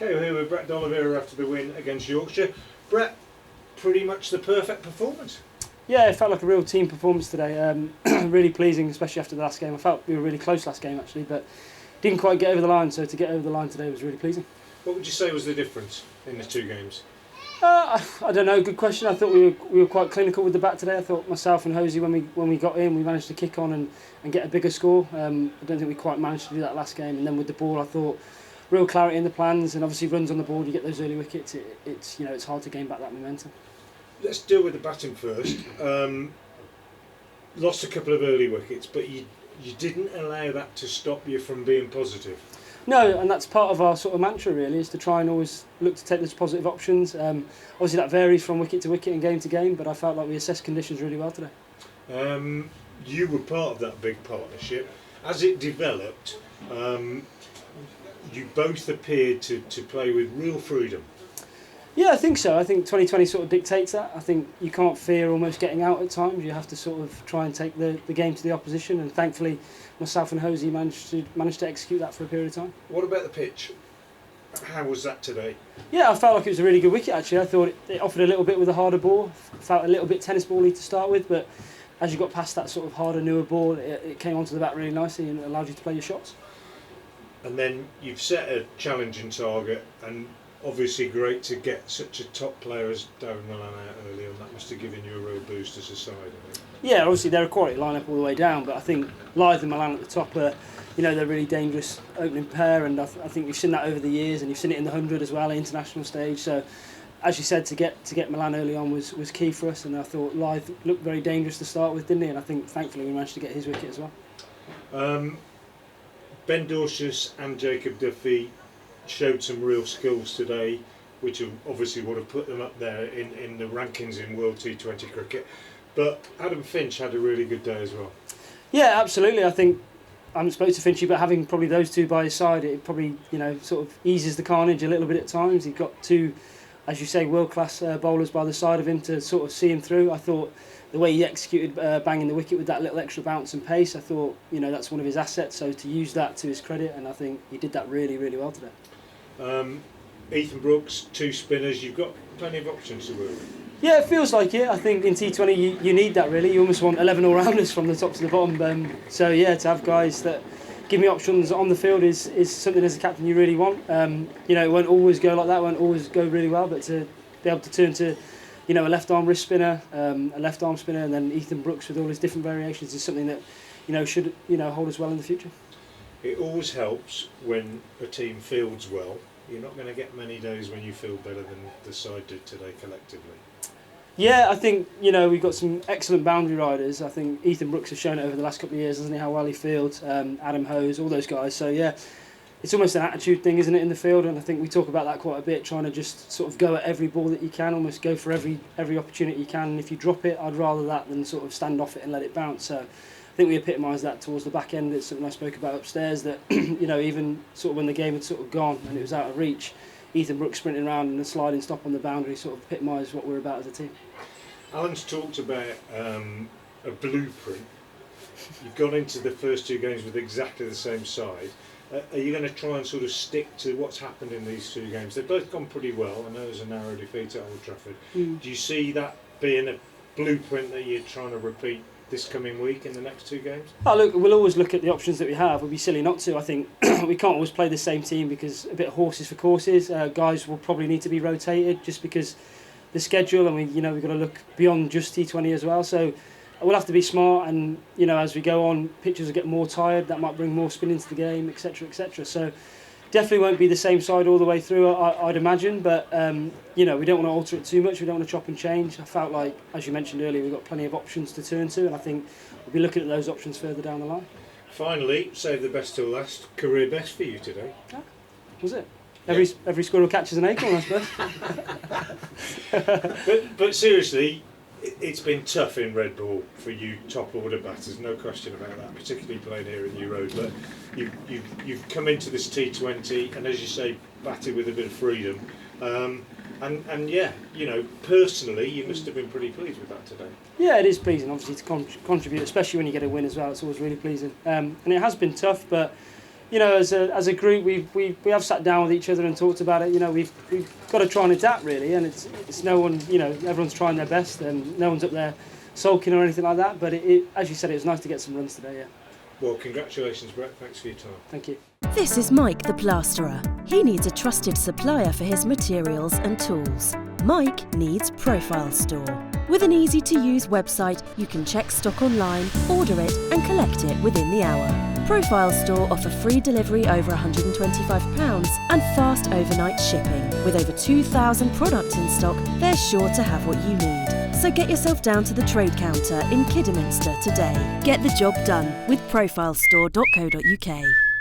Okay, we're here with Brett D'Oliveira after the win against Yorkshire. Brett, pretty much the perfect performance. Yeah, it felt like a real team performance today. Really pleasing, especially after the last game. I felt we were really close last game actually, but didn't quite get over the line. So to get over the line today was really pleasing. What would you say was the difference in the two games? I don't know. Good question. I thought we were quite clinical with the bat today. I thought myself and Hosey, when we got in, we managed to kick on and get a bigger score. I don't think we quite managed to do that last game. And then with the ball, I thought real clarity in the plans, and obviously runs on the board. You get those early wickets. It's hard to gain back that momentum. Let's deal with the batting first. Lost a couple of early wickets, but you didn't allow that to stop you from being positive. No, and that's part of our sort of mantra really, is to try and always look to take those positive options. Obviously that varies from wicket to wicket and game to game, but I felt like we assessed conditions really well today. You were part of that big partnership. As it developed, you both appeared to play with real freedom. Yeah, I think so. I think 2020 sort of dictates that. I think you can't fear almost getting out at times. You have to sort of try and take the game to the opposition, and thankfully myself and Hosey managed to execute that for a period of time. What about the pitch? How was that today? Yeah, I felt like it was a really good wicket actually. I thought it offered a little bit with a harder ball. Felt a little bit tennis ball-y to start with, but as you got past that sort of harder, newer ball, it came onto the bat really nicely and allowed you to play your shots. And then you've set a challenging target, and obviously great to get such a top player as Darren Milan out early on. That must have given you a real boost as a side, I think. Yeah, obviously they're a quality line-up all the way down, but I think Lyth and Milan at the top are, they're a really dangerous opening pair, and I think we've seen that over the years, and you've seen it in the 100 as well, international stage. So, as you said, to get Milan early on was key for us, and I thought Lyth looked very dangerous to start with, didn't he? And I think thankfully we managed to get his wicket as well. Ben Dorshus and Jacob Duffy showed some real skills today, which obviously would have put them up there in the rankings in World T20 cricket. But Adam Finch had a really good day as well. Yeah, absolutely. I think I haven't spoken to Finchy, but having probably those two by his side, it probably sort of eases the carnage a little bit at times. He's got two, as you say, world-class bowlers by the side of him to sort of see him through. I thought the way he executed banging the wicket with that little extra bounce and pace, I thought that's one of his assets. So to use that to his credit, and I think he did that really, really well today. Ethan Brooks, two spinners. You've got plenty of options to work with. Yeah, it feels like it. I think in T20 you need that really. You almost want 11 all-rounders from the top to the bottom. So yeah, to have guys that give me options on the field is something as a captain you really want. It won't always go like that, won't always go really well, but to be able to turn to a left-arm wrist spinner, a left-arm spinner, and then Ethan Brooks with all his different variations is something that should hold us well in the future. It always helps when a team fields well. You're not going to get many days when you field better than the side did today collectively. Yeah, I think we've got some excellent boundary riders. I think Ethan Brooks has shown it over the last couple of years, hasn't he? How well he fields. Adam Hose, all those guys. So yeah, it's almost an attitude thing, isn't it, in the field? And I think we talk about that quite a bit, trying to just sort of go at every ball that you can, almost go for every opportunity you can. And if you drop it, I'd rather that than sort of stand off it and let it bounce. So I think we epitomised that towards the back end. It's something I spoke about upstairs, that even sort of when the game had sort of gone and it was out of reach, Ethan Brooks sprinting around and a sliding stop on the boundary sort of epitomised what we're about as a team. Alan's talked about a blueprint. You've gone into the first two games with exactly the same side. Are you going to try and sort of stick to what's happened in these two games? They've both gone pretty well. I know there's a narrow defeat at Old Trafford. Do you see that being a blueprint that you're trying to repeat this coming week in the next two games? Oh, look, we'll always look at the options that we have. We'd be silly not to. I think we can't always play the same team because a bit of horses for courses. Guys will probably need to be rotated just because the schedule, and we've got to look beyond just T20 as well. So we'll have to be smart, and as we go on, pitchers will get more tired. That might bring more spin into the game, etc., etc. So definitely won't be the same side all the way through, I'd imagine. But we don't want to alter it too much. We don't want to chop and change. I felt like, as you mentioned earlier, we've got plenty of options to turn to, and I think we'll be looking at those options further down the line. Finally, save the best till last. Career best for you today. Yeah, was it? Every squirrel catches an acorn, I suppose. but seriously, it's been tough in red ball for you top order batters, no question about that, particularly playing here in New Road. But you've come into this T20 and, as you say, batted with a bit of freedom. And yeah, personally, you must have been pretty pleased with that today. Yeah, it is pleasing, obviously, to contribute, especially when you get a win as well. It's always really pleasing. And it has been tough, but you know, as a group, we have sat down with each other and talked about it. You know, we've got to try and adapt really, and it's no one, you know, everyone's trying their best, and no one's up there sulking or anything like that. But it as you said, it was nice to get some runs today. Yeah. Well, congratulations, Brett. Thanks for your time. Thank you. This is Mike the Plasterer. He needs a trusted supplier for his materials and tools. Mike needs Profile Store. With an easy-to-use website, you can check stock online, order it and collect it within the hour. Profile Store offer free delivery over £125 and fast overnight shipping. With over 2,000 products in stock, they're sure to have what you need. So get yourself down to the trade counter in Kidderminster today. Get the job done with profilestore.co.uk.